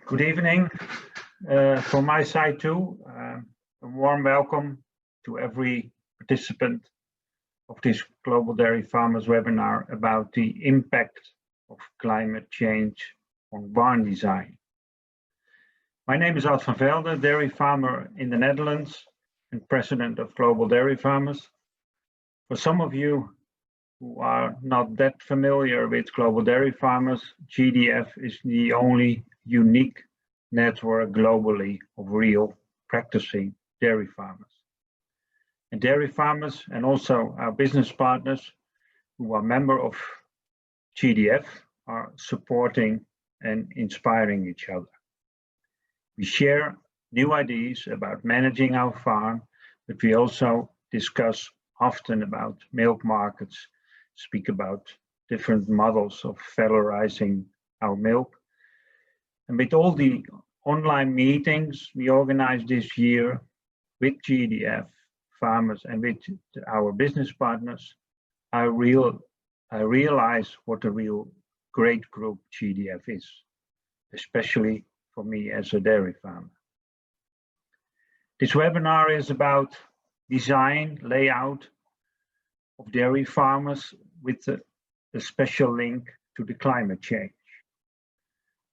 Good evening from my side too. A warm welcome to every participant of this Global Dairy Farmers webinar about the impact of climate change on barn design. My name is Ad van Velde, dairy farmer in the Netherlands and president of Global Dairy Farmers. For some of you who are not that familiar with Global Dairy Farmers, GDF is the only unique network globally of real practicing dairy farmers. And dairy farmers and also our business partners who are member of GDF are supporting and inspiring each other. We share new ideas about managing our farm, but we also discuss often about milk markets, speak about different models of valorizing our milk. And with all the online meetings we organized this year with GDF farmers and with our business partners, I realize what a real great group GDF is, especially for me as a dairy farmer. This webinar is about design, layout of dairy farmers with a special link to the climate change.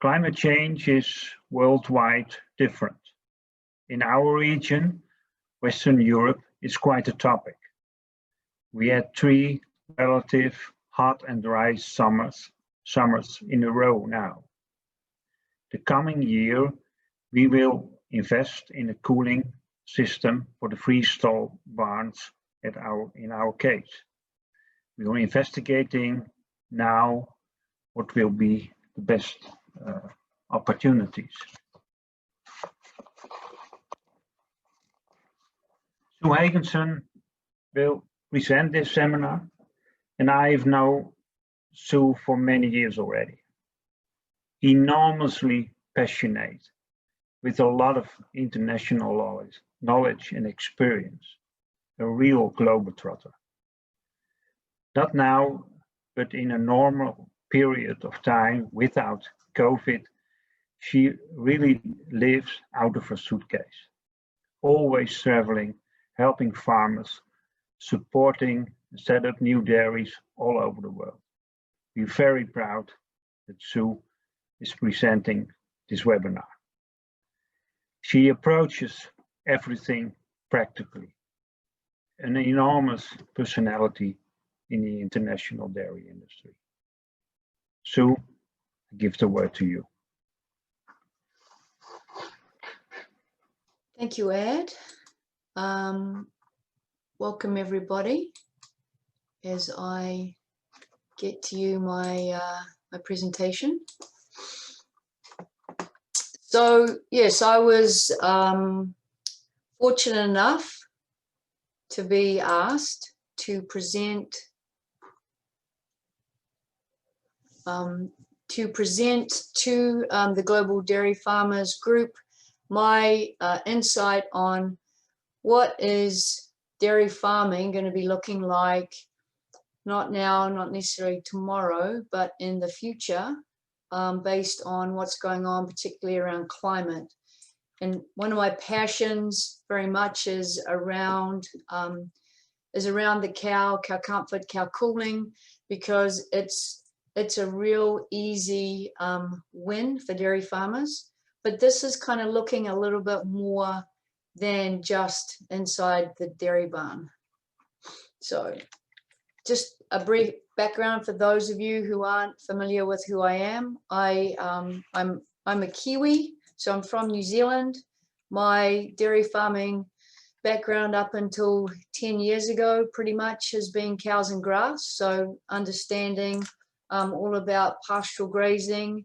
Climate change is worldwide different. In our region, Western Europe, is quite a topic. We had 3 relative hot and dry summers in a row now. The coming year, we will invest in a cooling system for the freestall barns in our case. We are investigating now what will be the best opportunities. So Hagenson will present this seminar, and I've known Sue for many years already. Enormously passionate, with a lot of international knowledge and experience, a real globetrotter. Not now, but in a normal period of time without COVID, she really lives out of her suitcase, always traveling, helping farmers, supporting and set up new dairies all over the world. We're very proud that Sue is presenting this webinar. She approaches everything practically, an enormous personality in the international dairy industry. Sue, I give the word to you. Thank you, Ed. Welcome everybody as I get to you my presentation. So yes, I was fortunate enough to be asked to present to the Global Dairy Farmers Group my insight on what is dairy farming going to be looking like, not now, not necessarily tomorrow, but in the future, based on what's going on, particularly around climate. And one of my passions very much is around the cow comfort, cow cooling, because it's a real easy win for dairy farmers. But this is kind of looking a little bit more than just inside the dairy barn. So just a brief background for those of you who aren't familiar with who I am. I'm a Kiwi, so I'm from New Zealand. My dairy farming background up until 10 years ago pretty much has been cows and grass, so understanding all about pastoral grazing.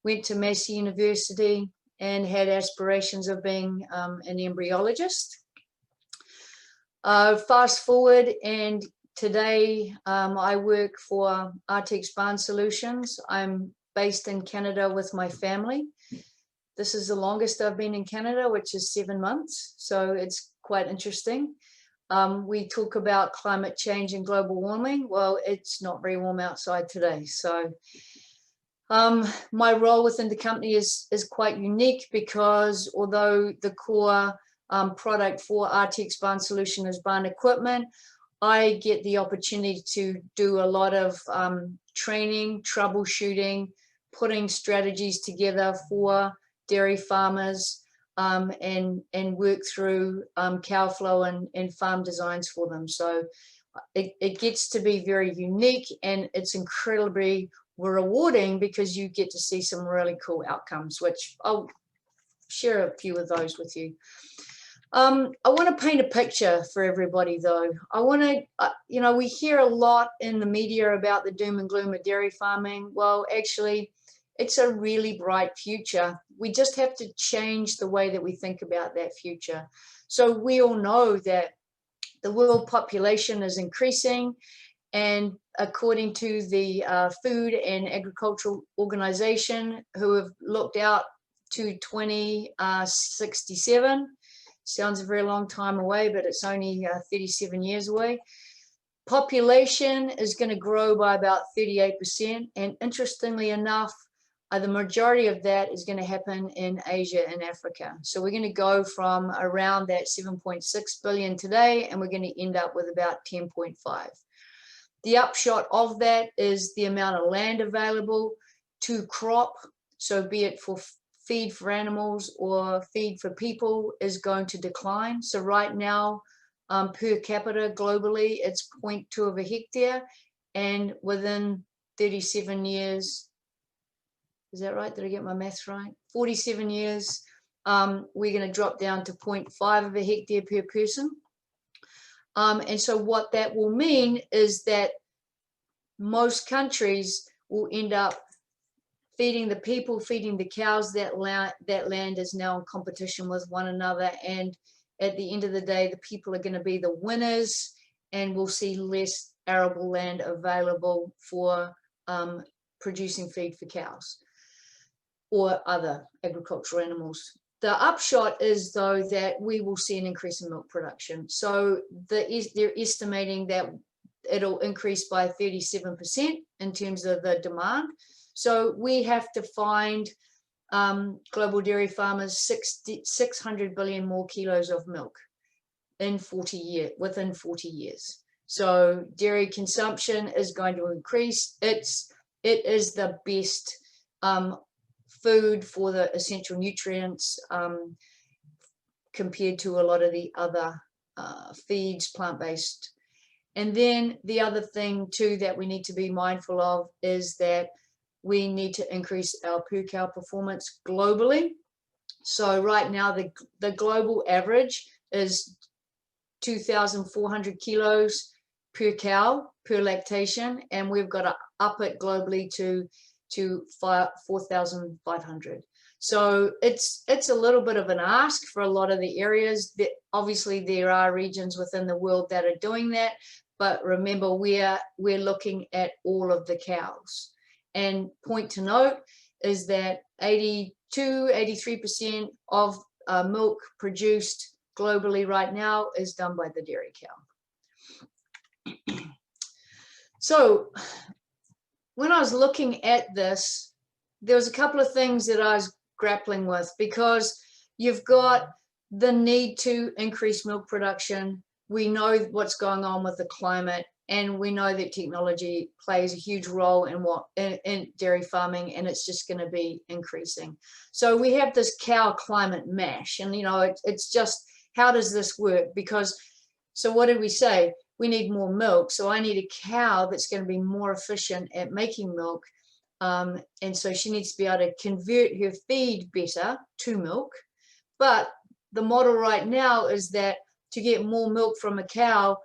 Went to Massey University and had aspirations of being an embryologist. Fast forward, and today I work for Artex Barn Solutions. I'm based in Canada with my family. This is the longest I've been in Canada, which is 7 months, so it's quite interesting. We talk about climate change and global warming. Well, it's not very warm outside today, so My role within the company is quite unique because although the core product for Artex Barn Solutions is barn equipment, I get the opportunity to do a lot of training, troubleshooting, putting strategies together for dairy farmers, and work through cow flow and farm designs for them. So it gets to be very unique, and it's incredibly rewarding because you get to see some really cool outcomes, which I'll share a few of those with you. I want to paint a picture for everybody though. I want to, you know, we hear a lot in the media about the doom and gloom of dairy farming. Well, actually, it's a really bright future. We just have to change the way that we think about that future. So we all know that the world population is increasing, and according to the Food and Agricultural Organization, who have looked out to 2067, sounds a very long time away, but it's only 37 years away. Population is going to grow by about 38%, and interestingly enough, the majority of that is going to happen in Asia and Africa. So we're going to go from around that 7.6 billion today, and we're going to end up with about 10.5. The upshot of that is the amount of land available to crop, so be it for feed for animals or feed for people, is going to decline. So right now, per capita globally, it's 0.2 of a hectare, and within 37 years, is that right? Did I get my maths right? 47 years, we're going to drop down to 0.5 of a hectare per person. And so what that will mean is that most countries will end up feeding the people, feeding the cows. That land is now in competition with one another. And at the end of the day, the people are going to be the winners, and we'll see less arable land available for producing feed for cows or other agricultural animals. The upshot is, though, that we will see an increase in milk production. So they're estimating that it'll increase by 37% in terms of the demand. So we have to find global dairy farmers 600 billion more kilos of milk in within 40 years. So dairy consumption is going to increase. It is the best food for the essential nutrients compared to a lot of the other feeds, plant-based. And then the other thing too that we need to be mindful of is that we need to increase our per cow performance globally. So right now the global average is 2,400 kilos per cow per lactation, and we've got to up it globally to 4,500. So it's a little bit of an ask for a lot of the areas. That obviously there are regions within the world that are doing that, but remember we're looking at all of the cows. And point to note is that 83% of milk produced globally right now is done by the dairy cow. So when I was looking at this, there was a couple of things that I was grappling with, because you've got the need to increase milk production. We know what's going on with the climate, and we know that technology plays a huge role in dairy farming, and it's just going to be increasing. So we have this cow climate mash, and you know it's just, how does this work? Because so what did we say? We need more milk, so I need a cow that's going to be more efficient at making milk, and so she needs to be able to convert her feed better to milk. But the model right now is that to get more milk from a cow,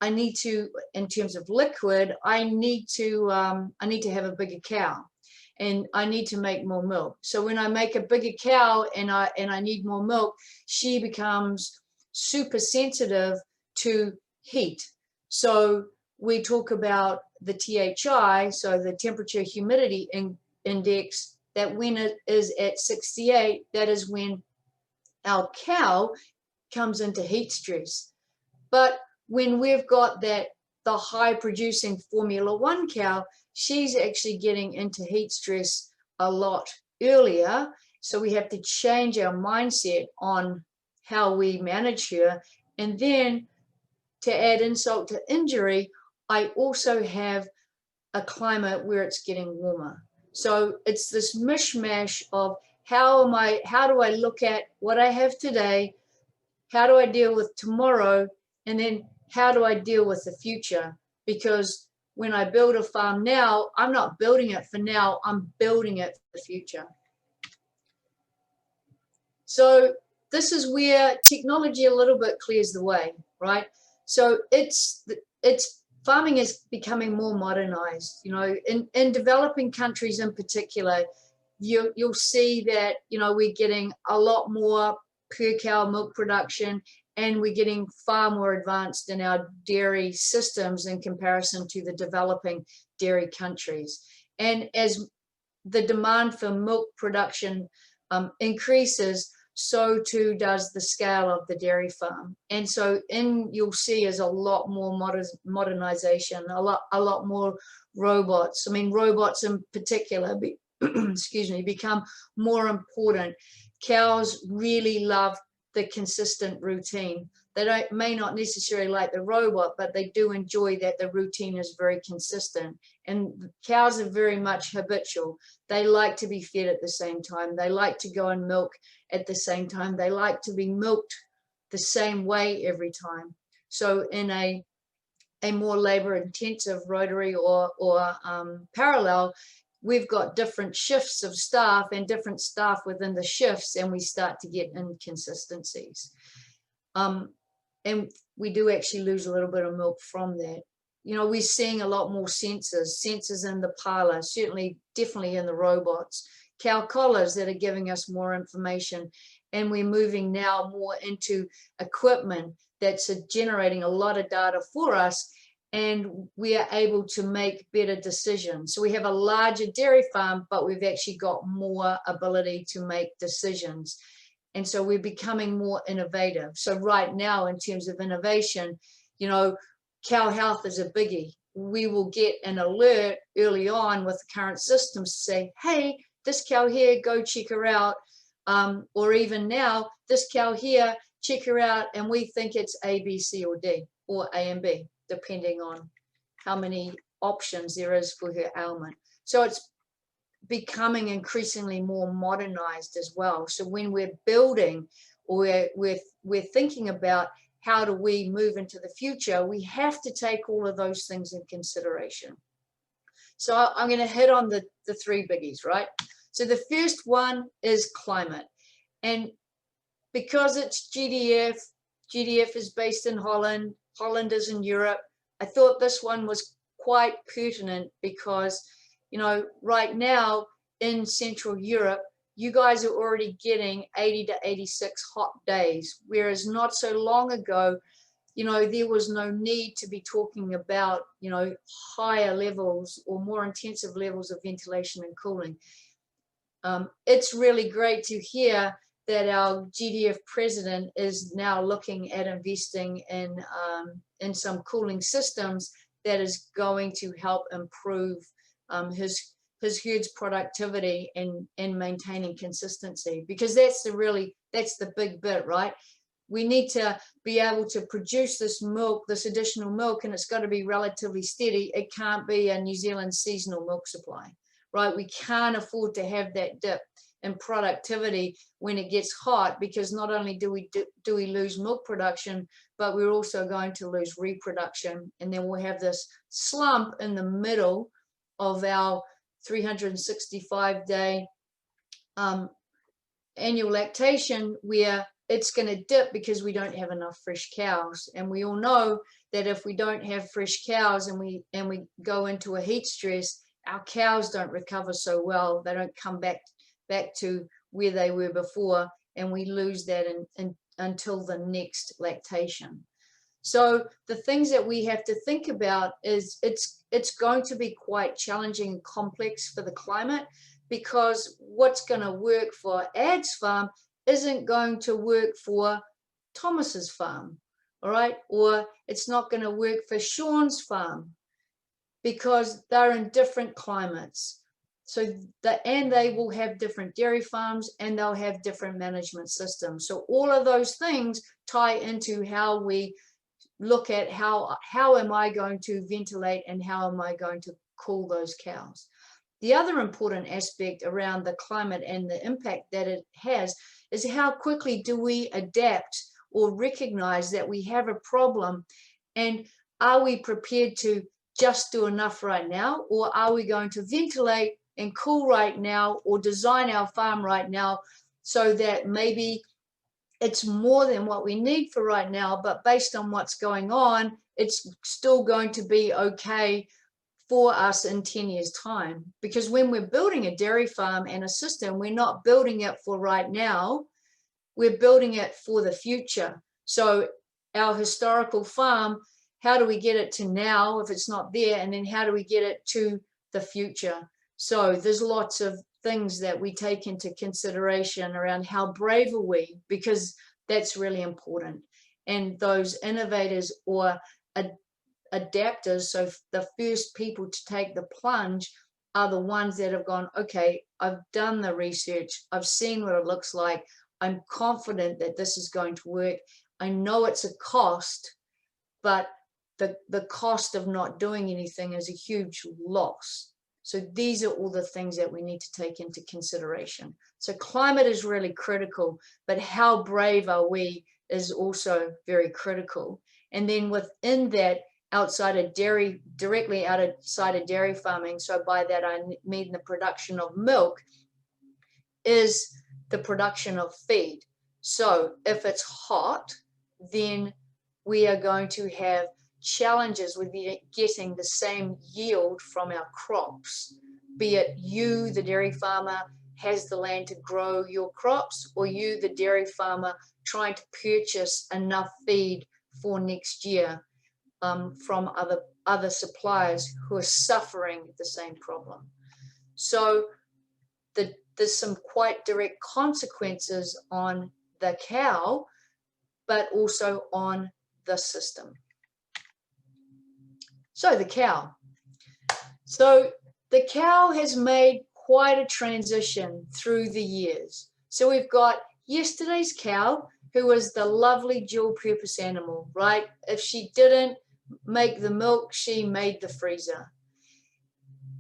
I need to, in terms of liquid, I need to have a bigger cow, and I need to make more milk. So when I make a bigger cow and I need more milk, she becomes super sensitive to heat. So we talk about the THI, so the temperature humidity index, that when it is at 68, that is when our cow comes into heat stress. But when we've got the high producing Formula 1 cow, she's actually getting into heat stress a lot earlier. So we have to change our mindset on how we manage her. And then to add insult to injury, I also have a climate where it's getting warmer. So it's this mishmash of how do I look at what I have today? How do I deal with tomorrow? And then how do I deal with the future? Because when I build a farm now, I'm not building it for now, I'm building it for the future. So this is where technology a little bit clears the way, right? So it's farming is becoming more modernized. You know, in developing countries in particular, you'll see that, you know, we're getting a lot more per cow milk production, and we're getting far more advanced in our dairy systems in comparison to the developing dairy countries. And as the demand for milk production increases, so too does the scale of the dairy farm. And so you'll see is a lot more modernization, a lot more robots. I mean, robots in particular, excuse me, become more important. Cows really love the consistent routine. They may not necessarily like the robot, but they do enjoy that the routine is very consistent. And cows are very much habitual. They like to be fed at the same time. They like to go and milk at the same time. They like to be milked the same way every time. So in a more labor-intensive rotary or parallel, we've got different shifts of staff and different staff within the shifts, and we start to get inconsistencies. And we do actually lose a little bit of milk from that. You know, we're seeing a lot more sensors in the parlor, definitely in the robots, cow collars that are giving us more information. And we're moving now more into equipment that's generating a lot of data for us, and we are able to make better decisions. So we have a larger dairy farm, but we've actually got more ability to make decisions. And so we're becoming more innovative. So right now, in terms of innovation, you know, cow health is a biggie. We will get an alert early on with the current systems to say, hey, this cow here, go check her out. Or even now, this cow here, check her out, and we think it's A, B, C, or D, or A and B, depending on how many options there is for her ailment. So it's becoming increasingly more modernized as well. So when we're building, or we're thinking about how do we move into the future, we have to take all of those things in consideration. So I'm going to hit on the three biggies, right? So the first one is climate. And because it's GDF is based in Holland, Holland is in Europe, I thought this one was quite pertinent because, you know, right now in Central Europe, you guys are already getting 80 to 86 hot days, whereas not so long ago, you know, there was no need to be talking about, you know, higher levels or more intensive levels of ventilation and cooling. It's really great to hear that our GDF president is now looking at investing in some cooling systems that is going to help improve his herd's productivity and maintaining consistency, because that's the big bit, right? We need to be able to produce this milk, this additional milk, and it's got to be relatively steady. It can't be a New Zealand seasonal milk supply, right? We can't afford to have that dip in productivity when it gets hot, because not only do we lose milk production, but we're also going to lose reproduction, and then we'll have this slump in the middle of our 365-day annual lactation, where it's going to dip because we don't have enough fresh cows. And we all know that if we don't have fresh cows and we go into a heat stress, our cows don't recover so well. They don't come back to where they were before, and we lose that until the next lactation. So the things that we have to think about is it's going to be quite challenging and complex for the climate, because what's going to work for Ad's farm isn't going to work for Thomas's farm, all right? Or it's not going to work for Sean's farm. because they're in different climates. So and they will have different dairy farms, and they'll have different management systems. So all of those things tie into how we look at how am I going to ventilate and how am I going to cool those cows. The other important aspect around the climate and the impact that it has is how quickly do we adapt or recognize that we have a problem, and are we prepared to just do enough right now, or are we going to ventilate and cool right now, or design our farm right now so that maybe it's more than what we need for right now, but based on what's going on, it's still going to be okay for us in 10 years time. Because when we're building a dairy farm and a system, we're not building it for right now, we're building it for the future. So our historical farm, how do we get it to now if it's not there, and then how do we get it to the future? So there's lots of things that we take into consideration around how brave are we, because that's really important. And those innovators or adapters, so the first people to take the plunge, are the ones that have gone, okay, I've done the research, I've seen what it looks like, I'm confident that this is going to work. I know it's a cost, but the cost of not doing anything is a huge loss. So these are all the things that we need to take into consideration. So climate is really critical, but how brave are we is also very critical. And then within that, outside of dairy, directly outside of dairy farming, so by that I mean the production of milk, is the production of feed. So if it's hot, then we are going to have challenges with getting the same yield from our crops, be it you, the dairy farmer, has the land to grow your crops, or you, the dairy farmer, trying to purchase enough feed for next year from other suppliers who are suffering the same problem. So there's some quite direct consequences on the cow, but also on the system. So the cow. So the cow has made quite a transition through the years. So we've got yesterday's cow, who was the lovely dual purpose animal, right? If she didn't make the milk, she made the freezer.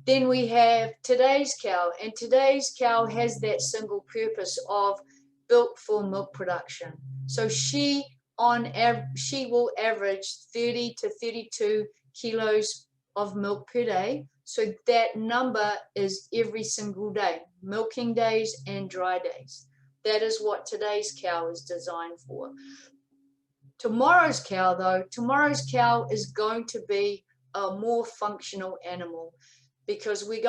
Then we have today's cow, and today's cow has that single purpose of built for milk production. So she will average 30 to 32 kilos of milk per day. So that number is every single day, milking days and dry days. That is what today's cow is designed for. Tomorrow's cow, though, tomorrow's cow is going to be a more functional animal, because we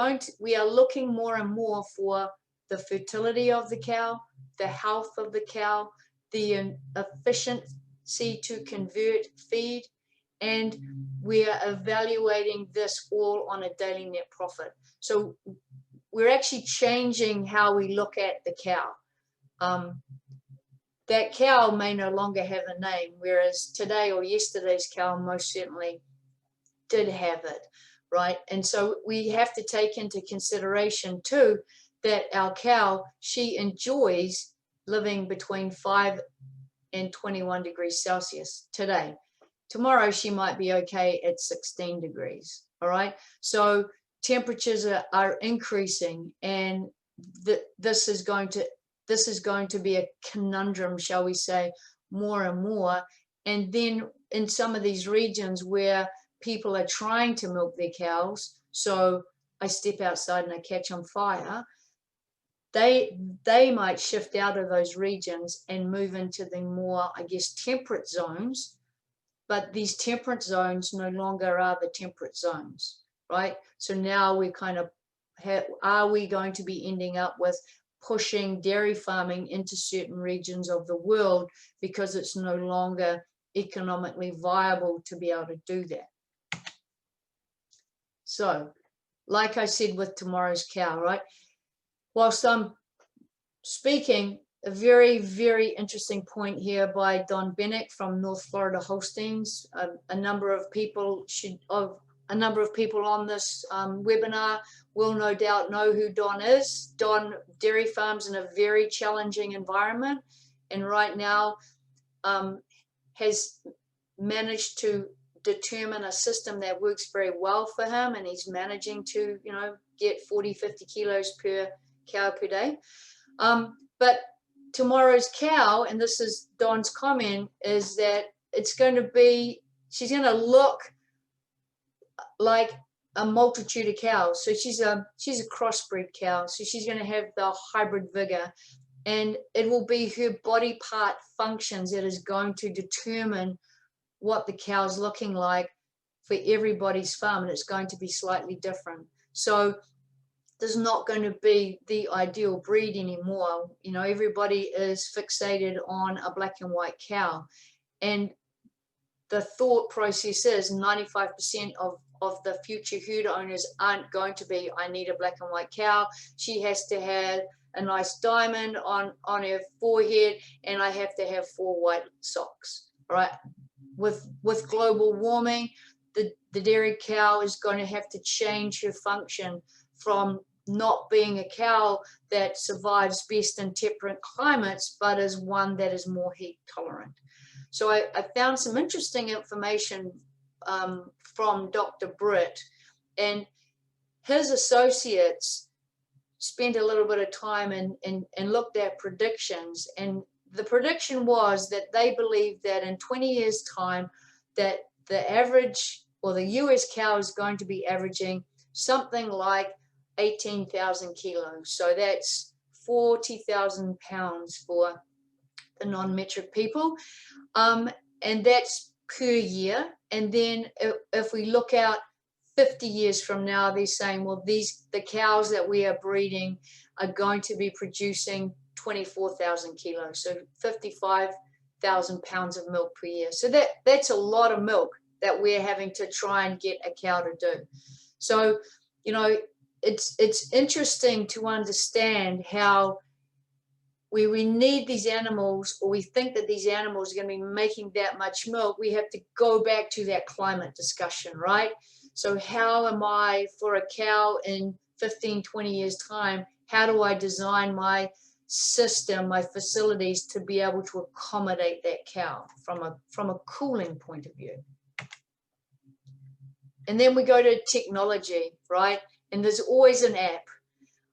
are looking more and more for the fertility of the cow, the health of the cow, the efficiency to convert feed, and we are evaluating this all on a daily net profit. So we're actually changing how we look at the cow. That cow may no longer have a name, whereas today or yesterday's cow most certainly did have it, right? And so we have to take into consideration too that our cow, she enjoys living between 5 and 21 degrees Celsius today. Tomorrow she might be okay at 16 degrees, all right? So temperatures are increasing, and this is going to be a conundrum, shall we say, more and more. And then in some of these regions where people are trying to milk their cows, so I step outside and I catch on fire, they might shift out of those regions and move into the more, I guess, temperate zones. But these temperate zones no longer are the temperate zones, right? So now we kind of are we going to be ending up with pushing dairy farming into certain regions of the world because it's no longer economically viable to be able to do that? So, like I said with tomorrow's cow, right? Whilst I'm speaking, a very, very interesting point here by Don Bennett from North Florida Holsteins. A number of people a number of people on this webinar will no doubt know who Don is. Don dairy farms in a very challenging environment, and right now has managed to determine a system that works very well for him, and he's managing to, you know, get 40-50 kilos per cow per day. But tomorrow's cow, and this is Don's comment, is that it's going to be, she's going to look like a multitude of cows. So she's a crossbred cow, so she's going to have the hybrid vigor, and it will be her body part functions that is going to determine what the cow's looking like for everybody's farm, and it's going to be slightly different. So there's not going to be the ideal breed anymore. You know, everybody is fixated on a black and white cow, and the thought process is 95% of the future herd owners aren't going to be, I need a black and white cow, she has to have a nice diamond on her forehead, and I have to have 4 white socks, right? With global warming, the dairy cow is going to have to change her function from not being a cow that survives best in temperate climates, but is one that is more heat tolerant. So I found some interesting information from Dr. Britt, and his associates spent a little bit of time and looked at predictions, and the prediction was that they believe that in 20 years time that the average, or the US cow, is going to be averaging something like 18,000 kilos. So that's 40,000 pounds for the non-metric people. And that's per year. And then if we look out 50 years from now, they're saying, well, the cows that we are breeding are going to be producing 24,000 kilos, so 55,000 pounds of milk per year. So that's a lot of milk that we're having to try and get a cow to do. So, you know, it's interesting to understand how we need these animals, or we think that these animals are going to be making that much milk. We have to go back to that climate discussion, right? So how am I, for a cow in 15, 20 years time, how do I design my system, my facilities, to be able to accommodate that cow from a cooling point of view? And then we go to technology, right? And there's always an app.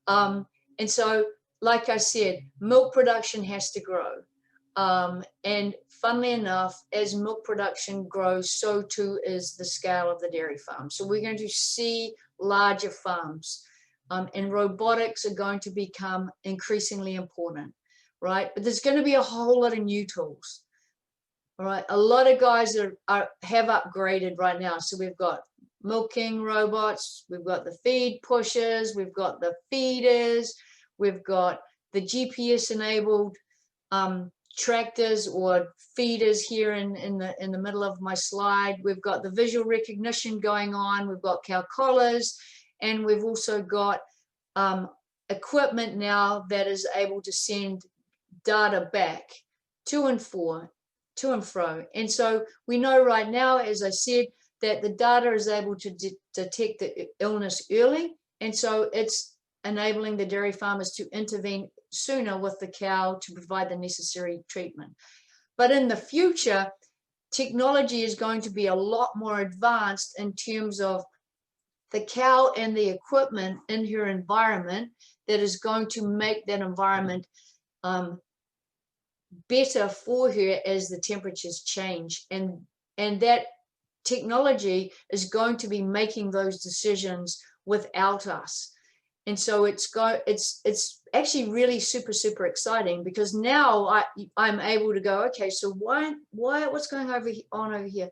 And so, like I said, milk production has to grow. And funnily enough, as milk production grows, so too is the scale of the dairy farm. So we're going to see larger farms, and robotics are going to become increasingly important, right? But there's going to be a whole lot of new tools, all right? A lot of guys have upgraded right now. So we've got milking robots, we've got the feed pushers, we've got the feeders, we've got the GPS enabled tractors or feeders here in the middle of my slide. We've got the visual recognition going on, we've got cow collars, and we've also got equipment now that is able to send data back to and fro. And so we know right now, as I said, that the data is able to detect the illness early, and so it's enabling the dairy farmers to intervene sooner with the cow to provide the necessary treatment. But in the future, technology is going to be a lot more advanced in terms of the cow and the equipment in her environment that is going to make that environment better for her as the temperatures change. And that technology is going to be making those decisions without us. And so it's actually really super exciting, because now I'm able to go, okay, so what's going on over here?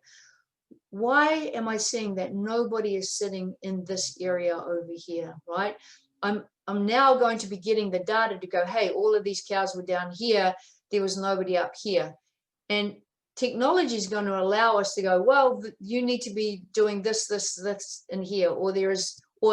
Why am I seeing that nobody is sitting in this area over here, right? I'm now going to be getting the data to go, hey, all of these cows were down here, there was nobody up here. And technology is going to allow us to go, well, you need to be doing this in here, or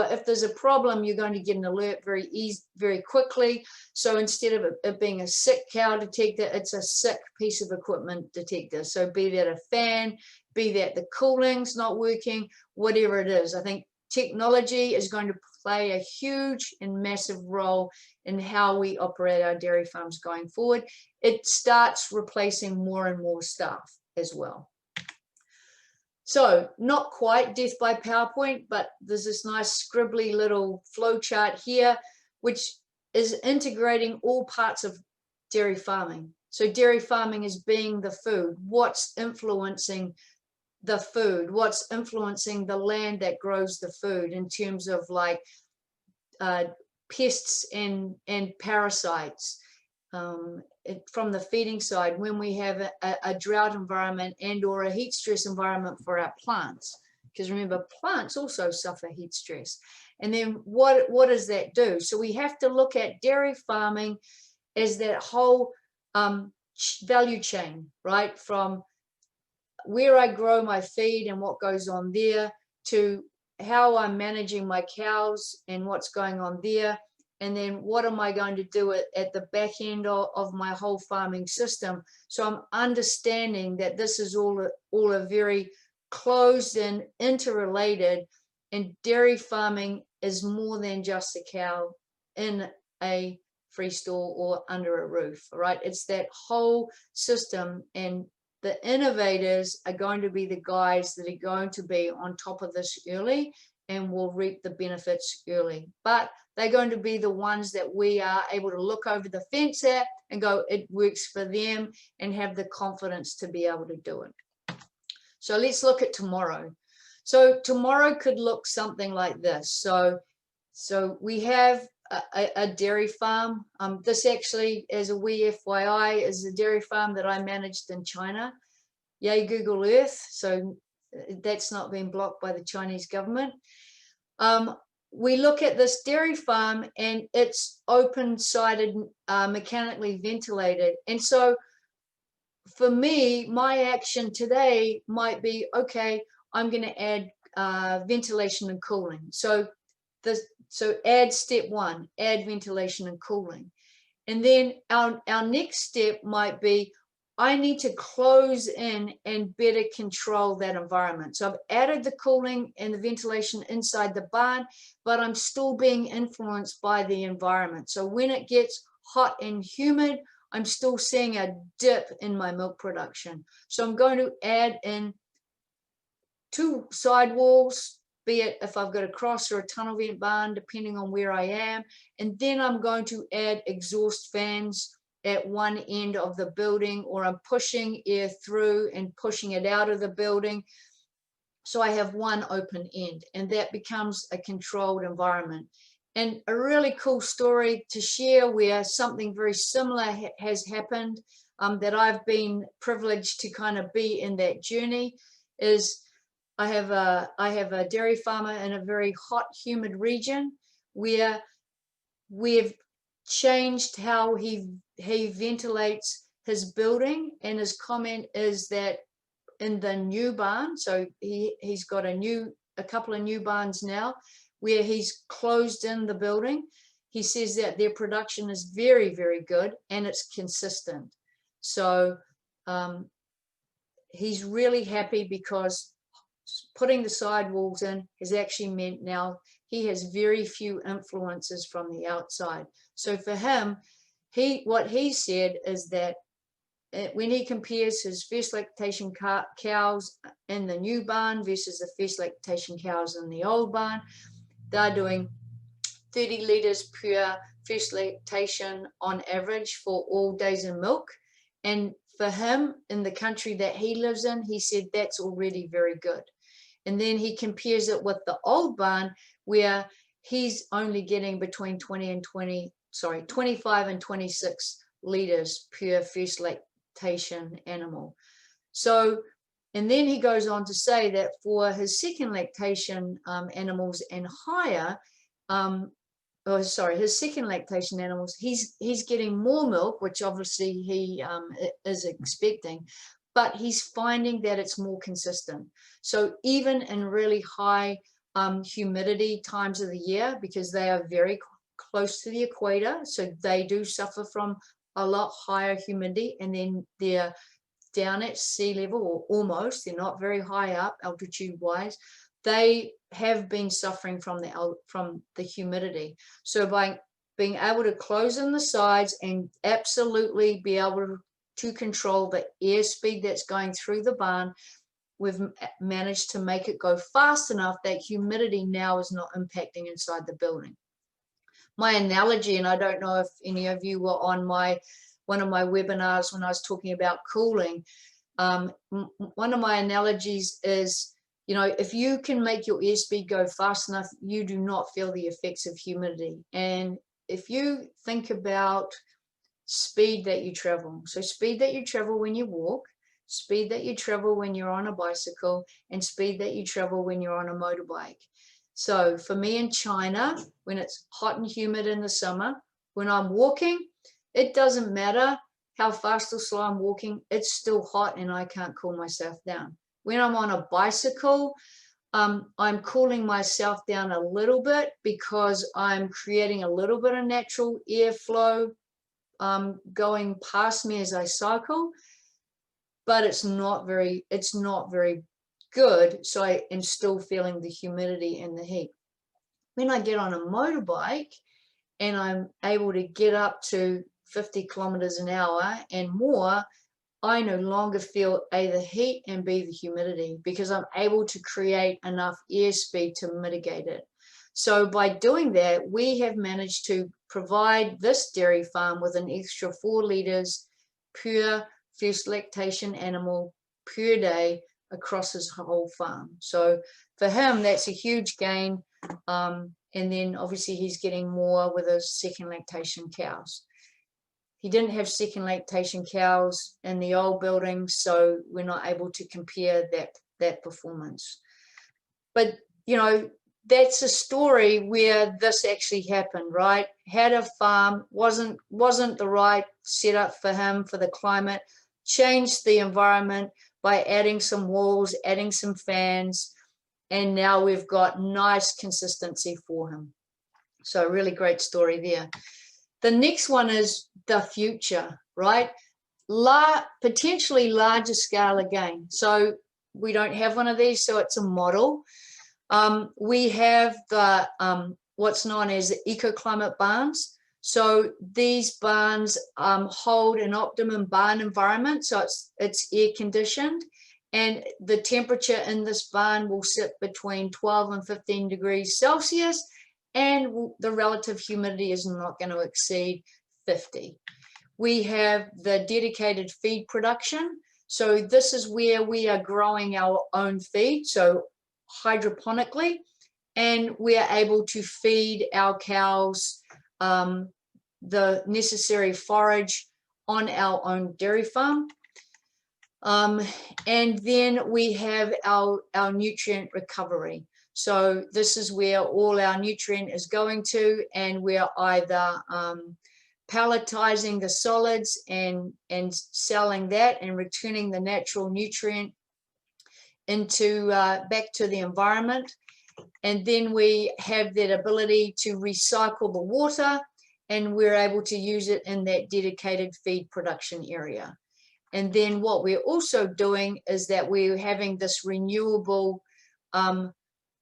if there's a problem, you're going to get an alert very quickly. So instead of it being a sick cow detector, it's a sick piece of equipment detector. So be that a fan, be that the cooling's not working, whatever it is. I think technology is going to play a huge and massive role in how we operate our dairy farms going forward. It starts replacing more and more staff as well. So not quite death by PowerPoint, but there's this nice scribbly little flow chart here, which is integrating all parts of dairy farming. So dairy farming is being the food. What's influencing the food? What's influencing the land that grows the food in terms of like pests and parasites? From the feeding side, when we have a drought environment and or a heat stress environment for our plants, because remember, plants also suffer heat stress. And then what does that do? So we have to look at dairy farming as that whole value chain, right? From where I grow my feed and what goes on there, to how I'm managing my cows and what's going on there, and then what am I going to do at the back end of my whole farming system. So I'm understanding that this is all a very closed and interrelated, and dairy farming is more than just a cow in a free stall or under a roof, right? It's that whole system, and the innovators are going to be the guys that are going to be on top of this early and will reap the benefits early. But they're going to be the ones that we are able to look over the fence at and go, it works for them, and have the confidence to be able to do it. So let's look at tomorrow. So tomorrow could look something like this. So we have a dairy farm. This actually, as a wee FYI, is a dairy farm that I managed in China. Yay, Google Earth. So that's not been blocked by the Chinese government. We look at this dairy farm and it's open-sided, mechanically ventilated. And so for me, my action today might be, okay, I'm going to add ventilation and cooling. So add step one, add ventilation and cooling. And then our next step might be, I need to close in and better control that environment. So I've added the cooling and the ventilation inside the barn, but I'm still being influenced by the environment. So when it gets hot and humid, I'm still seeing a dip in my milk production. So I'm going to add in 2 sidewalls, be it if I've got a cross or a tunnel vent barn, depending on where I am. And then I'm going to add exhaust fans at one end of the building, or I'm pushing air through and pushing it out of the building. So I have one open end, and that becomes a controlled environment. And a really cool story to share where something very similar has happened, that I've been privileged to kind of be in that journey, is I have a dairy farmer in a very hot, humid region where we've changed how he ventilates his building, and his comment is that in the new barn, so he's got a couple of new barns now where he's closed in the building, he says that their production is very, very good and it's consistent. So he's really happy because putting the sidewalls in has actually meant now he has very few influences from the outside. So for him, what he said is that when he compares his first lactation cows in the new barn versus the first lactation cows in the old barn, they're doing 30 litres per first lactation on average for all days in milk. And for him, in the country that he lives in, he said that's already very good. And then he compares it with the old barn where he's only getting between 25 and 26 litres per first lactation animal. So, and then he goes on to say that for his second lactation animals and higher, his second lactation animals, he's getting more milk, which obviously he is expecting, but he's finding that it's more consistent. So even in really high humidity times of the year, because they are very close to the equator, so they do suffer from a lot higher humidity, and then their down at sea level, or almost, they're not very high up altitude wise, they have been suffering from the humidity. So by being able to close in the sides and absolutely be able to control the airspeed that's going through the barn, we've managed to make it go fast enough that humidity now is not impacting inside the building. My analogy, and I don't know if any of you were on one of my webinars when I was talking about cooling, one of my analogies is, you know, if you can make your airspeed go fast enough, you do not feel the effects of humidity. And if you think about speed that you travel, so speed that you travel when you walk, speed that you travel when you're on a bicycle, and speed that you travel when you're on a motorbike. So for me in China, when it's hot and humid in the summer, when I'm walking, it doesn't matter how fast or slow I'm walking, it's still hot and I can't cool myself down. When I'm on a bicycle, I'm cooling myself down a little bit because I'm creating a little bit of natural airflow going past me as I cycle, but it's not very good. So I am still feeling the humidity and the heat. When I get on a motorbike and I'm able to get up to 50 kilometers an hour and more, I no longer feel A, the heat, and B, the humidity, because I'm able to create enough airspeed to mitigate it. So by doing that, we have managed to provide this dairy farm with an extra 4 liters pure first lactation animal per day across his whole farm. So for him, that's a huge gain. And then obviously he's getting more with his second lactation cows. He didn't have second lactation cows in the old building, so we're not able to compare that performance. But, you know, that's a story where this actually happened, right? Had a farm, wasn't the right setup for him, for the climate, changed the environment by adding some walls, adding some fans, and now we've got nice consistency for him. So really great story there. The next one is the future, right? Potentially larger scale again. So we don't have one of these, so it's a model. We have the what's known as the eco-climate barns. So these barns hold an optimum barn environment, so it's air conditioned, and the temperature in this barn will sit between 12 and 15 degrees Celsius, and the relative humidity is not going to exceed 50. We have the dedicated feed production. So this is where we are growing our own feed, so hydroponically, and we are able to feed our cows the necessary forage on our own dairy farm. And then we have our nutrient recovery. So this is where all our nutrient is going to, and we're either pelletizing the solids and selling that and returning the natural nutrient into back to the environment. And then we have that ability to recycle the water, and we're able to use it in that dedicated feed production area. And then what we're also doing is that we're having this renewable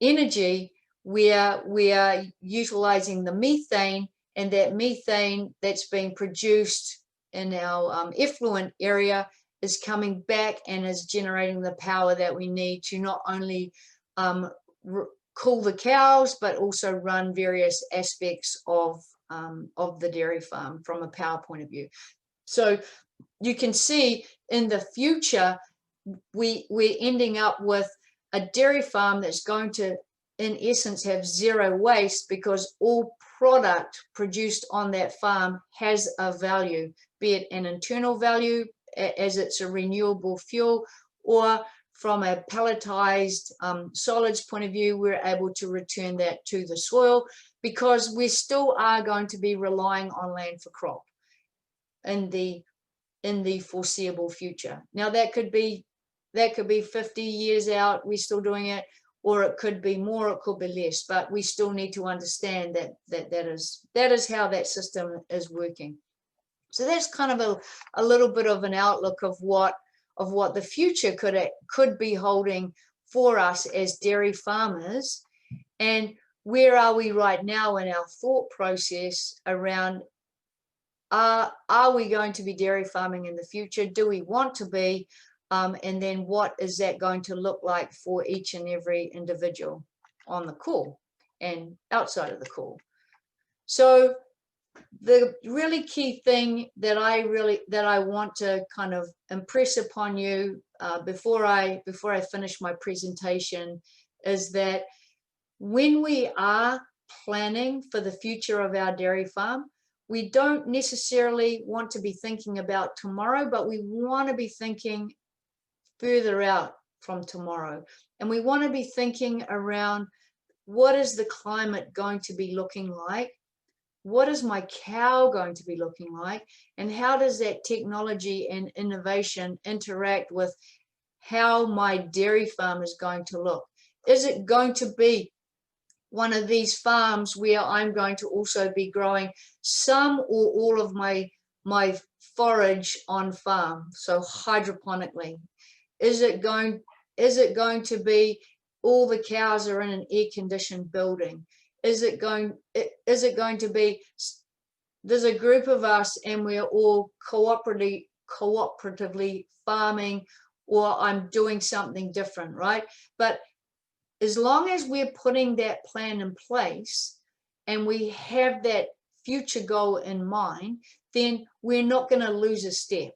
energy where we are utilizing the methane, and that methane that's being produced in our effluent area is coming back and is generating the power that we need to not only cool the cows, but also run various aspects of the dairy farm from a power point of view. So you can see in the future, we're ending up with a dairy farm that's going to, in essence, have zero waste, because all product produced on that farm has a value, be it an internal value as it's a renewable fuel, or from a pelletized solids point of view, we're able to return that to the soil, because we still are going to be relying on land for crop in the foreseeable future. Now that could be 50 years out, we're still doing it, or it could be more, it could be less, but we still need to understand that is how that system is working. So that's kind of a little bit of an outlook of what of what the future could be holding for us as dairy farmers, and where are we right now in our thought process around are we going to be dairy farming in the future? Do we want to be? And then what is that going to look like for each and every individual on the call and outside of the call? So the really key thing that I want to kind of impress upon you before I finish my presentation is that when we are planning for the future of our dairy farm, we don't necessarily want to be thinking about tomorrow, but we want to be thinking further out from tomorrow. And we want to be thinking around, what is the climate going to be looking like? What is my cow going to be looking like? And how does that technology and innovation interact with how my dairy farm is going to look? Is it going to be one of these farms where I'm going to also be growing some or all of my forage on farm, so hydroponically? Is it going to be all the cows are in an air-conditioned building? Is it going to be there's a group of us and we're all cooperatively farming, or I'm doing something different, right? But as long as we're putting that plan in place and we have that future goal in mind, then we're not going to lose a step.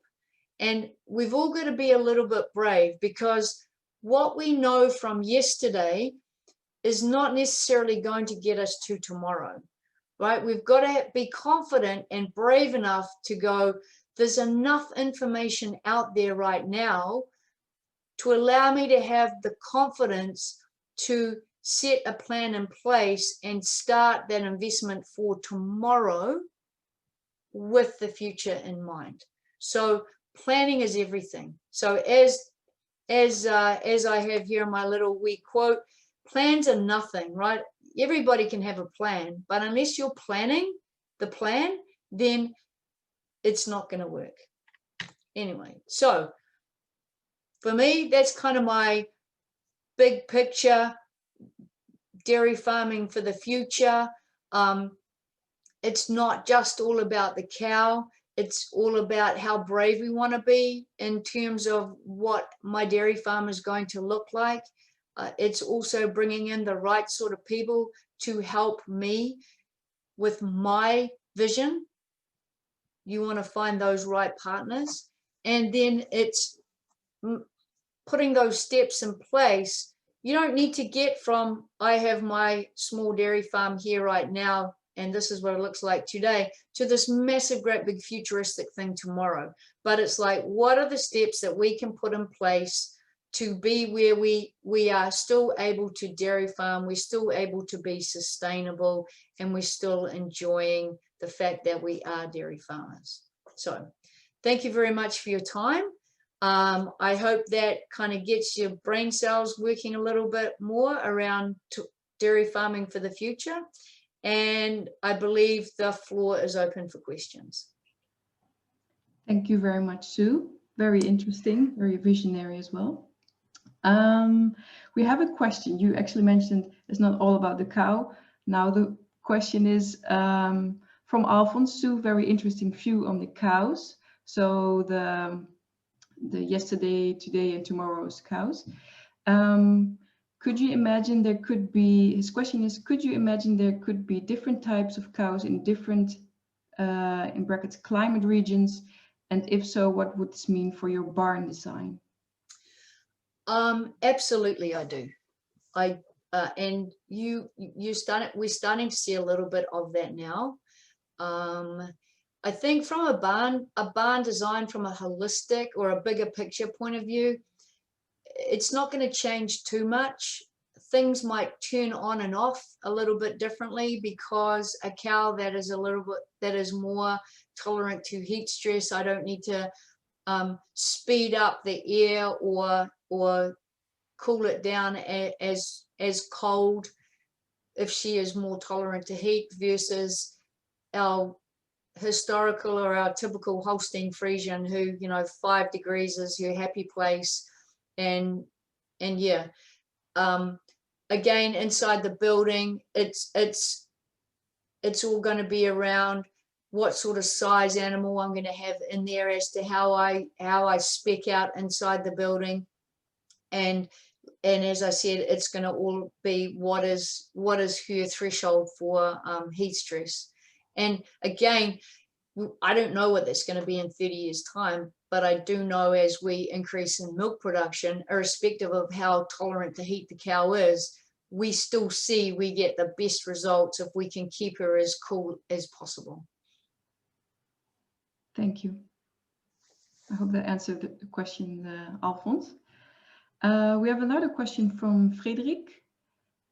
And we've all got to be a little bit brave, because what we know from yesterday is not necessarily going to get us to tomorrow, right? We've got to be confident and brave enough to go, there's enough information out there right now to allow me to have the confidence to set a plan in place and start that investment for tomorrow with the future in mind. So planning is everything. So as I have here my little wee quote, plans are nothing, right? Everybody can have a plan, but unless you're planning the plan, then it's not going to work. Anyway, so for me, that's kind of my big picture dairy farming for the future. It's not just all about the cow. It's all about how brave we want to be in terms of what my dairy farm is going to look like. It's also bringing in the right sort of people to help me with my vision. You want to find those right partners. And then it's putting those steps in place. You don't need to get from, I have my small dairy farm here right now, and this is what it looks like today, to this massive, great, big futuristic thing tomorrow. But it's like, what are the steps that we can put in place to be where we are still able to dairy farm, we're still able to be sustainable, and we're still enjoying the fact that we are dairy farmers. So thank you very much for your time. I hope that kind of gets your brain cells working a little bit more around dairy farming for the future. And I believe the floor is open for questions. Thank you very much, Sue. Very interesting, very visionary as well. We have a question. You actually mentioned it's not all about the cow. Now the question is from Alphonse. Sue, very interesting view on the cows. So the yesterday, today, and tomorrow's cows. Could you imagine there could be, his question is, could you imagine there could be different types of cows in different, in brackets, climate regions? And if so, what would this mean for your barn design? Absolutely, I do. And we're starting to see a little bit of that now. I think from a barn design from a holistic or a bigger picture point of view, it's not going to change too much. Things might turn on and off a little bit differently, because a cow that is more tolerant to heat stress, I don't need to speed up the air or cool it down as cold if she is more tolerant to heat, versus our historical or our typical Holstein Friesian who, you know, 5 degrees is your happy place. And yeah, again, inside the building, it's all going to be around what sort of size animal I'm going to have in there as to how I spec out inside the building. And as I said, it's going to all be what is her threshold for heat stress. And again, I don't know what that's going to be in 30 years time, but I do know as we increase in milk production, irrespective of how tolerant to heat the cow is, we still see we get the best results if we can keep her as cool as possible. Thank you. I hope that answered the question, Alfons. We have another question from Frederick.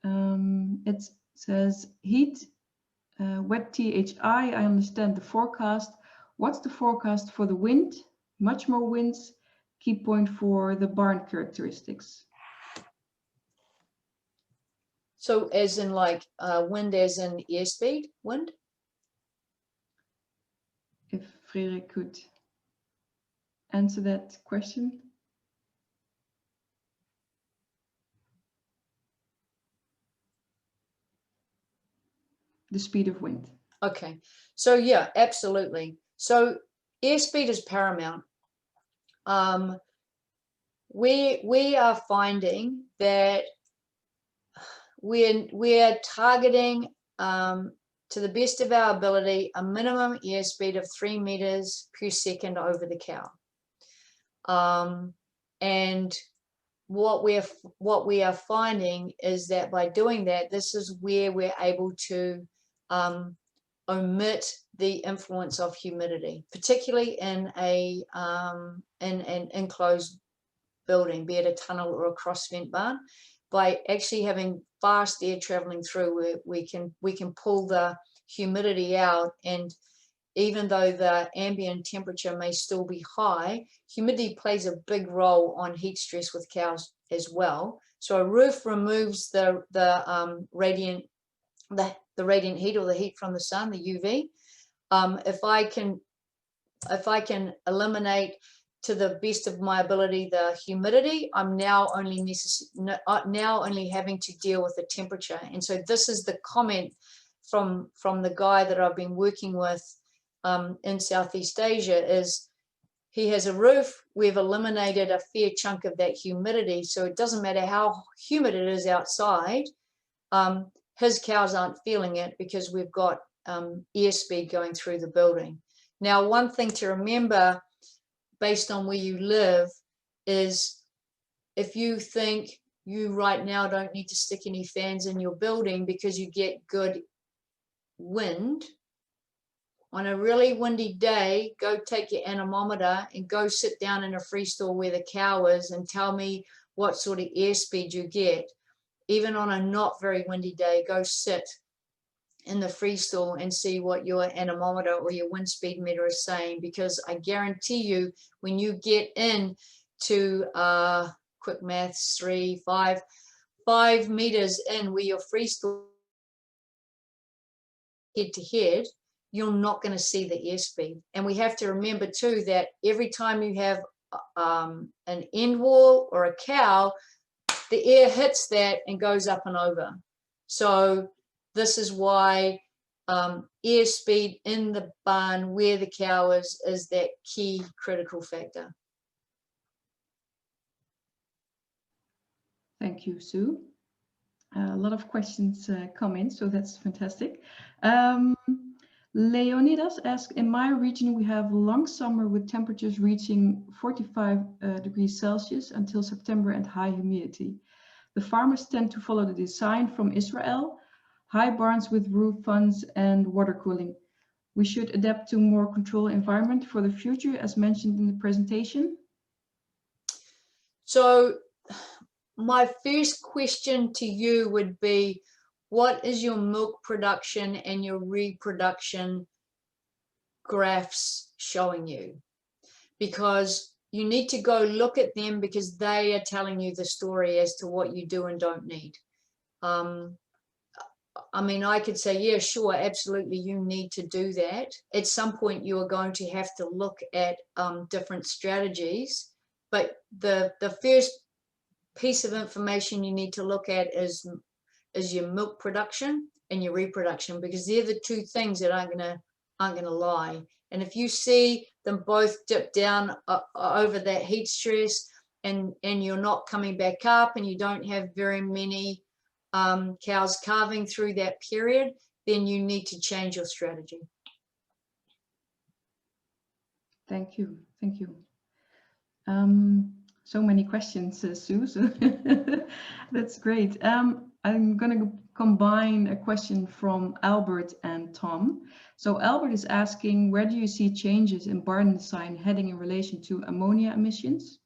It says, heat, wet THI, I understand the forecast. What's the forecast for the wind? Much more winds, key point for the barn characteristics. So as in like wind as in airspeed wind? If Frederick could answer that question. The speed of wind. Okay, so yeah, absolutely. So airspeed is paramount. We are finding that we're targeting to the best of our ability a minimum airspeed of 3 meters per second over the cow. And what we are finding is that by doing that, this is where we're able to omit the influence of humidity, particularly in an enclosed building, be it a tunnel or a cross vent barn. By actually having fast air traveling through, we can pull the humidity out, and even though the ambient temperature may still be high, humidity plays a big role on heat stress with cows as well. So a roof removes the radiant heat or the heat from the sun, the UV. If I can eliminate to the best of my ability the humidity, I'm now only having to deal with the temperature. And so this is the comment from the guy that I've been working with in Southeast Asia, is he has a roof. We've eliminated a fair chunk of that humidity, so it doesn't matter how humid it is outside, his cows aren't feeling it because we've got airspeed going through the building. Now, one thing to remember based on where you live is, if you think you right now don't need to stick any fans in your building because you get good wind, on a really windy day, go take your anemometer and go sit down in a freestall where the cow is and tell me what sort of airspeed you get. Even on a not very windy day, go sit in the freestall and see what your anemometer or your wind speed meter is saying, because I guarantee you, when you get in to quick maths, 5 meters in where your freestall head to head, you're not going to see the airspeed. And we have to remember too that every time you have an end wall or a cow, the air hits that and goes up and over. So this is why airspeed in the barn where the cow is that key critical factor. Thank you, Sue. A lot of questions come in, so that's fantastic. Leonidas asks, in my region, we have a long summer with temperatures reaching 45 degrees Celsius until September and high humidity. The farmers tend to follow the design from Israel, high barns with roof fans and water cooling. We should adapt to more controlled environment for the future, as mentioned in the presentation. So my first question to you would be, what is your milk production and your reproduction graphs showing you? Because you need to go look at them, because they are telling you the story as to what you do and don't need. I mean, I could say, yeah, sure, absolutely, you need to do that. At some point, you are going to have to look at different strategies. But the first piece of information you need to look at is your milk production and your reproduction, because they're the two things that aren't gonna lie. And if you see them both dip down over that heat stress, and you're not coming back up, and you don't have very many cows calving through that period, then you need to change your strategy. Thank you. Thank you. So many questions, Sue. So that's great. I'm going to combine a question from Albert and Tom. So Albert is asking, where do you see changes in barn design heading in relation to ammonia emissions?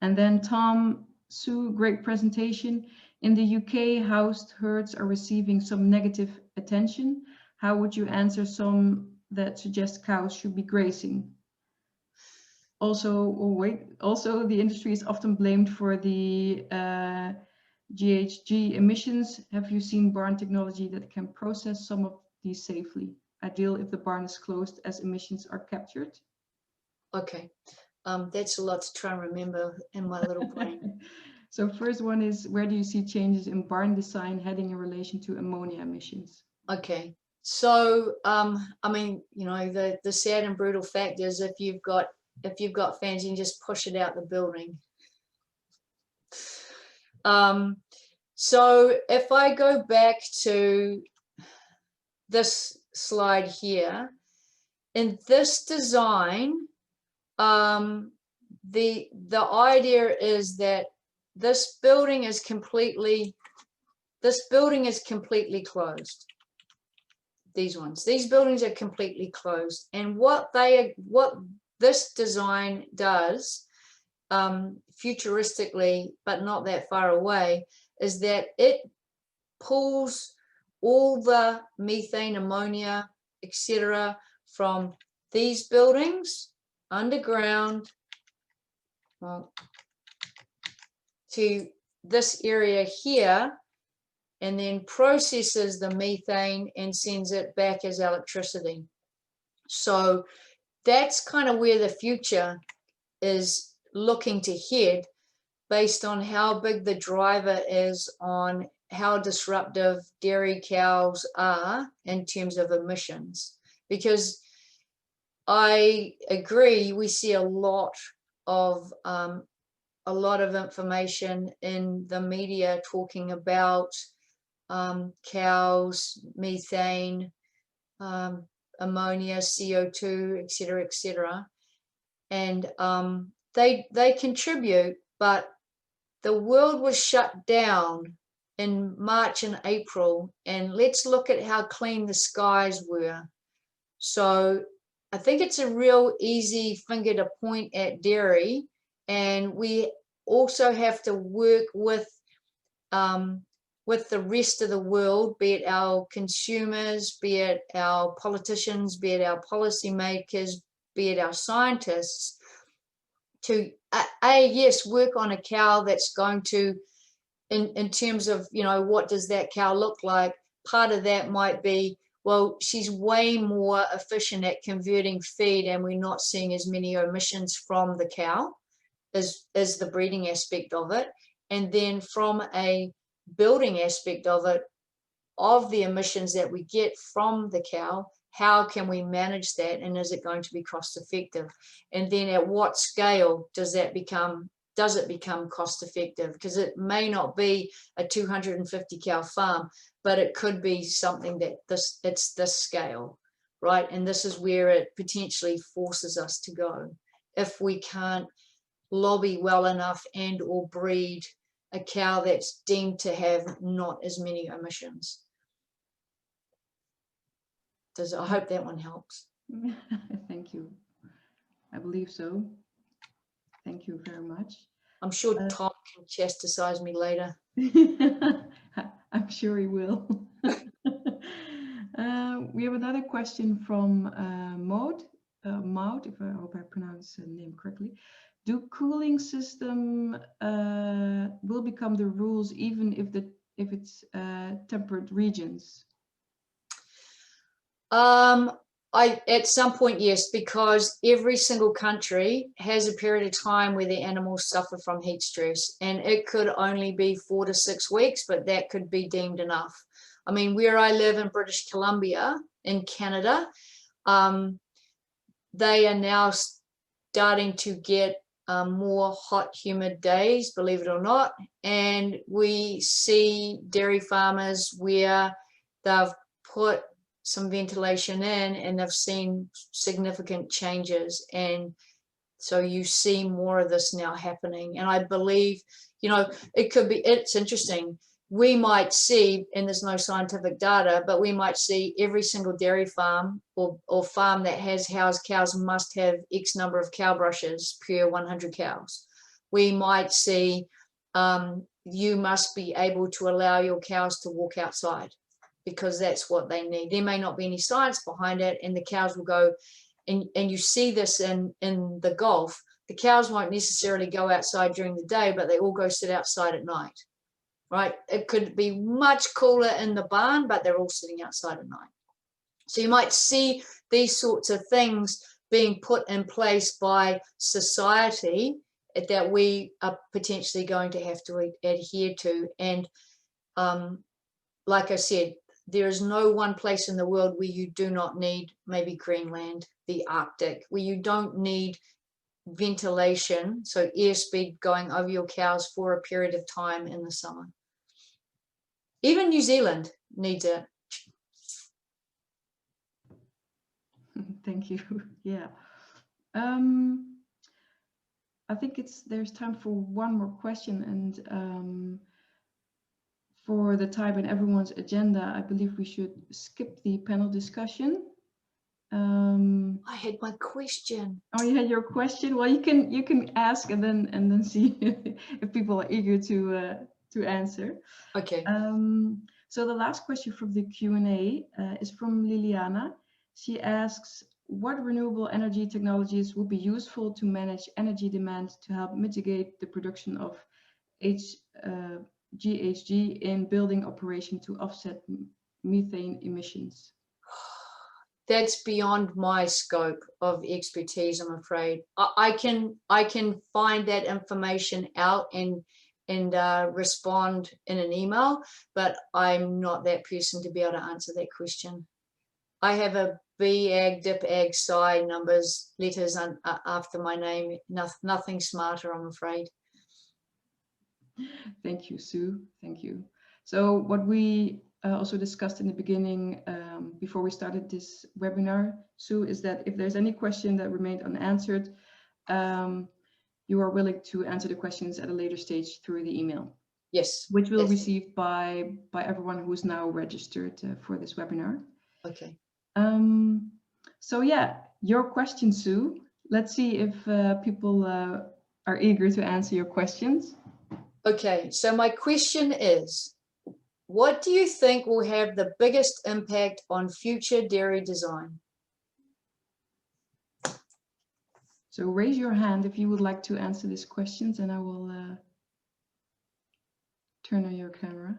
And then Tom, Sue, great presentation. In the UK, housed herds are receiving some negative attention. How would you answer some that suggest cows should be grazing? Also, also the industry is often blamed for the GHG emissions. Have you seen barn technology that can process some of these safely? Ideal if the barn is closed as emissions are captured. Okay, that's a lot to try and remember in my little brain. So first one is, where do you see changes in barn design heading in relation to ammonia emissions? Okay, so I mean, you know, the sad and brutal fact is, if you've got fans, you can just push it out the building. So if I go back to this slide here, in this design, the idea is that this building is completely closed. These buildings are completely closed, and what this design does, futuristically, but not that far away, is that it pulls all the methane, ammonia, etc., from these buildings underground to this area here, and then processes the methane and sends it back as electricity. So that's kind of where the future is looking to head, based on how big the driver is on how disruptive dairy cows are in terms of emissions. Because I agree, we see a lot of information in the media talking about cows, methane, ammonia, CO2, etc., and they contribute, but the world was shut down in March and April, and let's look at how clean the skies were. So I think it's a real easy finger to point at dairy, and we also have to work with the rest of the world, be it our consumers, be it our politicians, be it our policymakers, be it our scientists, to yes, work on a cow that's going to, in terms of, you know, what does that cow look like? Part of that might be, well, she's way more efficient at converting feed, and we're not seeing as many emissions from the cow as the breeding aspect of it. And then from a building aspect of it, of the emissions that we get from the cow, how can we manage that, and is it going to be cost effective? And then at what scale does it become cost effective? Because it may not be a 250 cow farm, but it could be something that it's this scale, right? And this is where it potentially forces us to go, if we can't lobby well enough and or breed a cow that's deemed to have not as many emissions. I hope that one helps. Thank you. I believe so. Thank you very much. I'm sure Tom can chastise me later. I'm sure he will. We have another question from Maud, if I hope I pronounce the name correctly. Do cooling system will become the rules even if the if it's temperate regions? At some point, yes, because every single country has a period of time where the animals suffer from heat stress, and it could only be 4 to 6 weeks, but that could be deemed enough. I mean, where I live in British Columbia in Canada, they are now starting to get more hot, humid days, believe it or not. And we see dairy farmers where they've put some ventilation in and they've seen significant changes. And so you see more of this now happening. And I believe, you know, it's interesting. We might see, and there's no scientific data, but we might see every single dairy farm or farm that has house cows must have X number of cow brushes per 100 cows. We might see you must be able to allow your cows to walk outside because that's what they need. There may not be any science behind it, and the cows will go, and you see this in the Gulf. The cows won't necessarily go outside during the day, but they all go sit outside at night. Right? It could be much cooler in the barn, but they're all sitting outside at night. So you might see these sorts of things being put in place by society that we are potentially going to have to adhere to. And like I said, there is no one place in the world where you do not need maybe Greenland, the Arctic, where you don't need ventilation, so airspeed going over your cows for a period of time in the summer. Even New Zealand needs it. Thank you. Yeah. I think there's time for one more question, and for the time and everyone's agenda, I believe we should skip the panel discussion. I had my question. Oh, you had your question? Well, you can ask and then see if people are eager to answer. Okay. So the last question from the Q&A is from Liliana. She asks, what renewable energy technologies would be useful to manage energy demand to help mitigate the production of GHG in building operation to offset methane emissions? That's beyond my scope of expertise, I'm afraid. I can find that information out and respond in an email, but I'm not that person to be able to answer that question. I have a BAG, DIP, AG, SCI numbers, letters after my name, nothing smarter, I'm afraid. Thank you, Sue. Thank you. So what we also discussed in the beginning before we started this webinar, Sue, is that if there's any question that remained unanswered, you are willing to answer the questions at a later stage through the email. Yes. Which we'll receive by everyone who is now registered for this webinar. Okay. So yeah, your question, Sue. Let's see if people are eager to answer your questions. Okay, so my question is, what do you think will have the biggest impact on future dairy design? So raise your hand if you would like to answer these questions, and I will turn on your camera.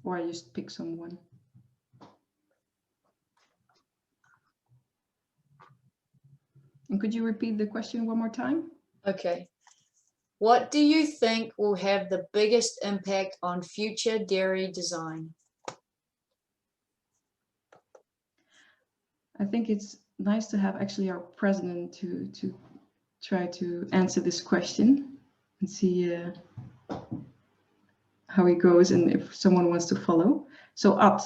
Or I just pick someone. And could you repeat the question one more time? Okay. What do you think will have the biggest impact on future dairy design? I think it's nice to have actually our president to try to answer this question and see how it goes and if someone wants to follow. So Ad.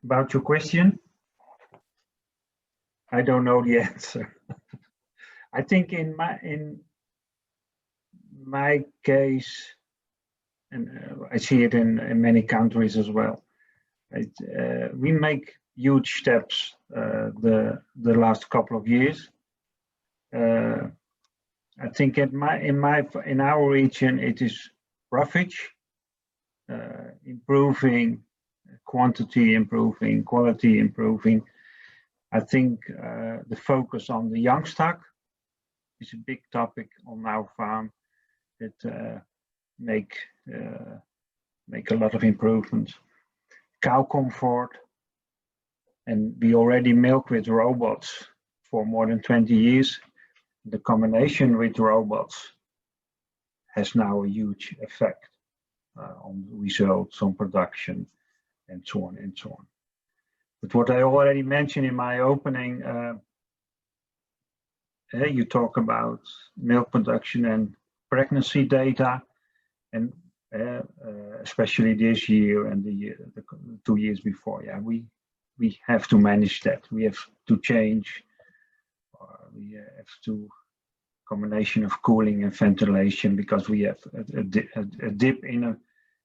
About your question, I don't know the answer. I think in my case, and I see it in many countries as well, we make huge steps the last couple of years. I think in our region it is roughage, improving quantity, improving quality, improving. I think the focus on the young stock is a big topic on our farm that make a lot of improvements. Cow comfort, and we already milk with robots for more than 20 years. The combination with robots has now a huge effect on results, on production, and so on and so on. But what I already mentioned in my opening, you talk about milk production and pregnancy data, and especially this year and the 2 years before. Yeah, we have to manage that. We have to change. We have to combination of cooling and ventilation, because we have a dip in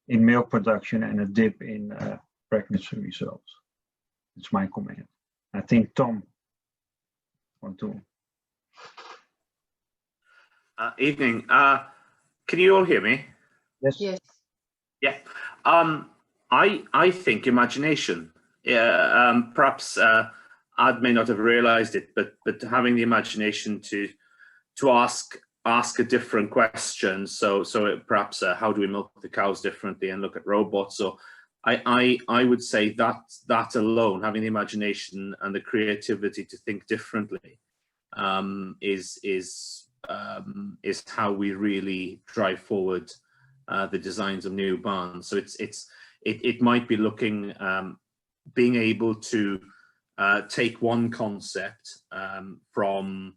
milk production and a dip in pregnancy results. It's my comment. I think Tom want to. Evening. Can you all hear me? Yes. Yes. Yeah. I think imagination. Perhaps Ad may not have realized it, but having the imagination to ask a different question. So perhaps how do we milk the cows differently and look at robots? So I would say that alone, having the imagination and the creativity to think differently, is how we really drive forward the designs of new barns. So it might be looking, being able to take one concept from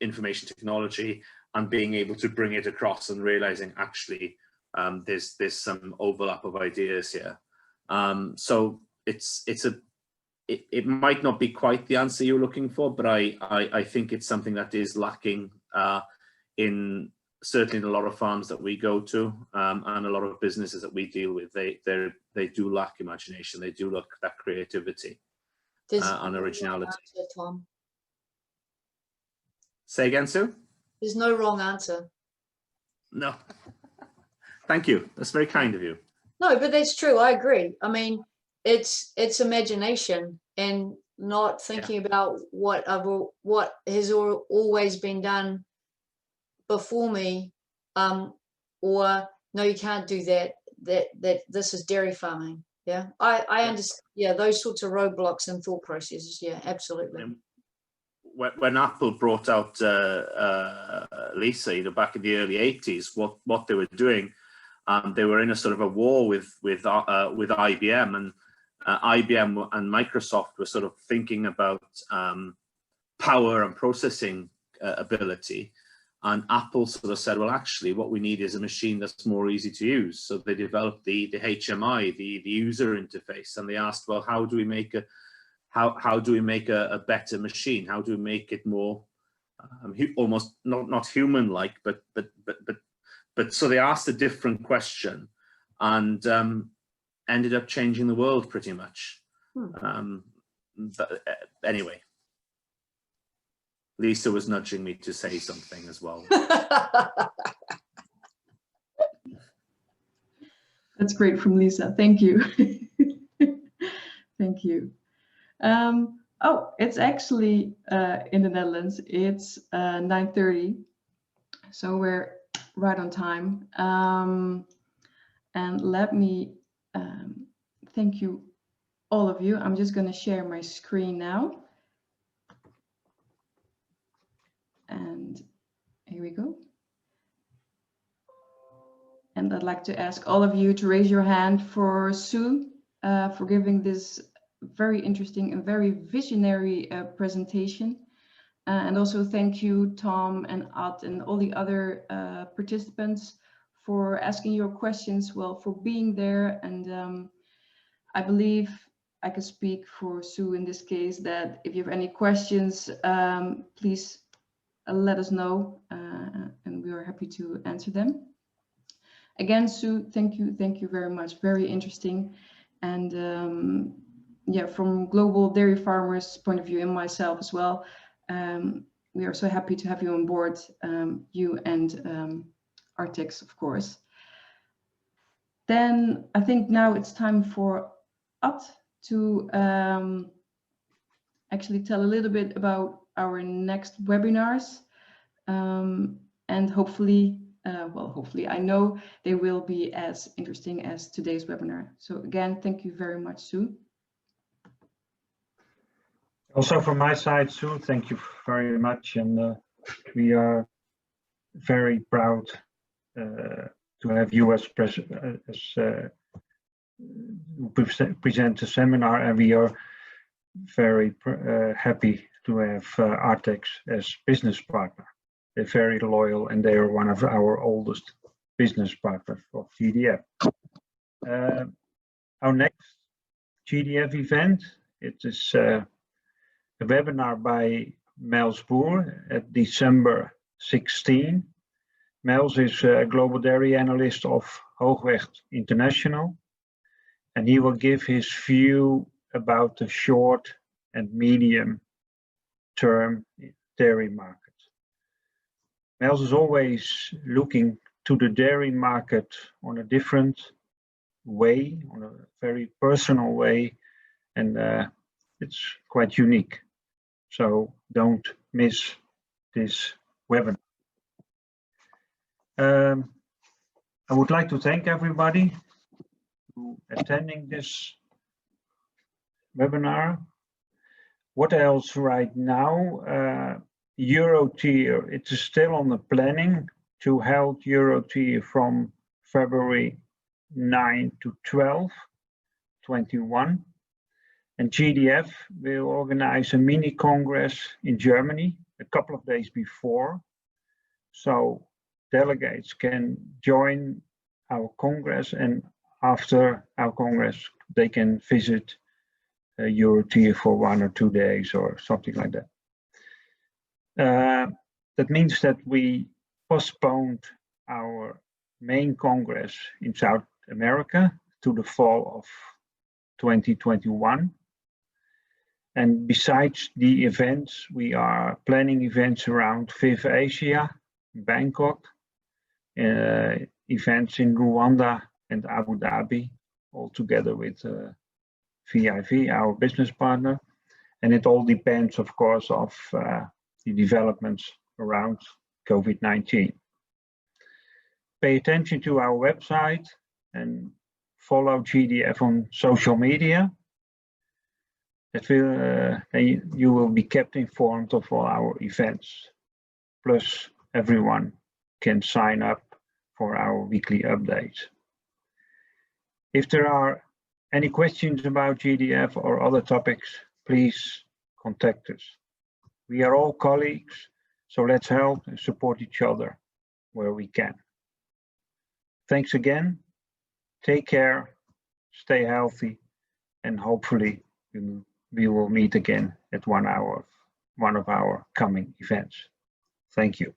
information technology and being able to bring it across and realizing actually there's some overlap of ideas here. So it might not be quite the answer you're looking for, but I think it's something that is lacking certainly in a lot of farms that we go to, and a lot of businesses that we deal with. They do lack imagination. They do lack that creativity and originality. Answer, Tom. Say again, Sue? There's no wrong answer. No. Thank you. That's very kind of you. No, but that's true. I agree. I mean, it's imagination and not thinking about what has always been done before me, or no, you can't do that. That this is dairy farming. Yeah, I understand. Yeah, those sorts of roadblocks and thought processes. Yeah, absolutely. When Apple brought out Lisa, back in the early 80s, what they were doing, they were in a sort of a war with IBM, and IBM and Microsoft were sort of thinking about power and processing ability, and Apple sort of said, well, actually, what we need is a machine that's more easy to use. So they developed the HMI, the user interface, and they asked, well, how do we make a better machine? How do we make it more almost not human-like, but so they asked a different question, and ended up changing the world pretty much. Anyway, Lisa was nudging me to say something as well. That's great from Lisa. Thank you. Thank you. Oh, it's actually in the Netherlands. It's 9:30, so we're right on time. And let me thank you, all of you. I'm just going to share my screen now. And here we go. And I'd like to ask all of you to raise your hand for Sue for giving this very interesting and very visionary presentation. And also thank you, Tom and Ad and all the other participants for asking your questions, well, for being there. And I believe I can speak for Sue in this case, that if you have any questions, please let us know, and we are happy to answer them. Again, Sue, thank you very much. Very interesting. And yeah, from Global Dairy Farmers' point of view, and myself as well, we are so happy to have you on board, you and Artex, of course. Then I think now it's time for Ad to actually tell a little bit about our next webinars. And hopefully, hopefully, I know they will be as interesting as today's webinar. So again, thank you very much, Sue. Also from my side, Sue, thank you very much. And we are very proud to have you as present the seminar, and we are very happy to have Artex as business partner. They're very loyal, and they are one of our oldest business partners of GDF. Our next GDF event, it is a webinar by Mels Boer at December 16. Mels is a global dairy analyst of Hoogweg International, and he will give his view about the short and medium term dairy market. Mels is always looking to the dairy market on a different way, on a very personal way, and it's quite unique. So don't miss this webinar. I would like to thank everybody for attending this webinar. What else right now? Eurotier, it is still on the planning to hold Eurotier from February 9 to 12, 21. And GDF will organize a mini congress in Germany a couple of days before. So delegates can join our congress, and after our congress, they can visit Eurotier for 1 or 2 days or something like that. That means that we postponed our main congress in South America to the fall of 2021. And besides the events, we are planning events around VIV Asia, Bangkok, events in Rwanda and Abu Dhabi, all together with VIV, our business partner. And it all depends, of course, of the developments around COVID-19. Pay attention to our website and follow GDF on social media. That will, you will be kept informed of all our events. Plus, everyone can sign up for our weekly updates. If there are any questions about GDF or other topics, please contact us. We are all colleagues, so let's help and support each other where we can. Thanks again, take care, stay healthy, and hopefully we will meet again at one of our coming events. Thank you.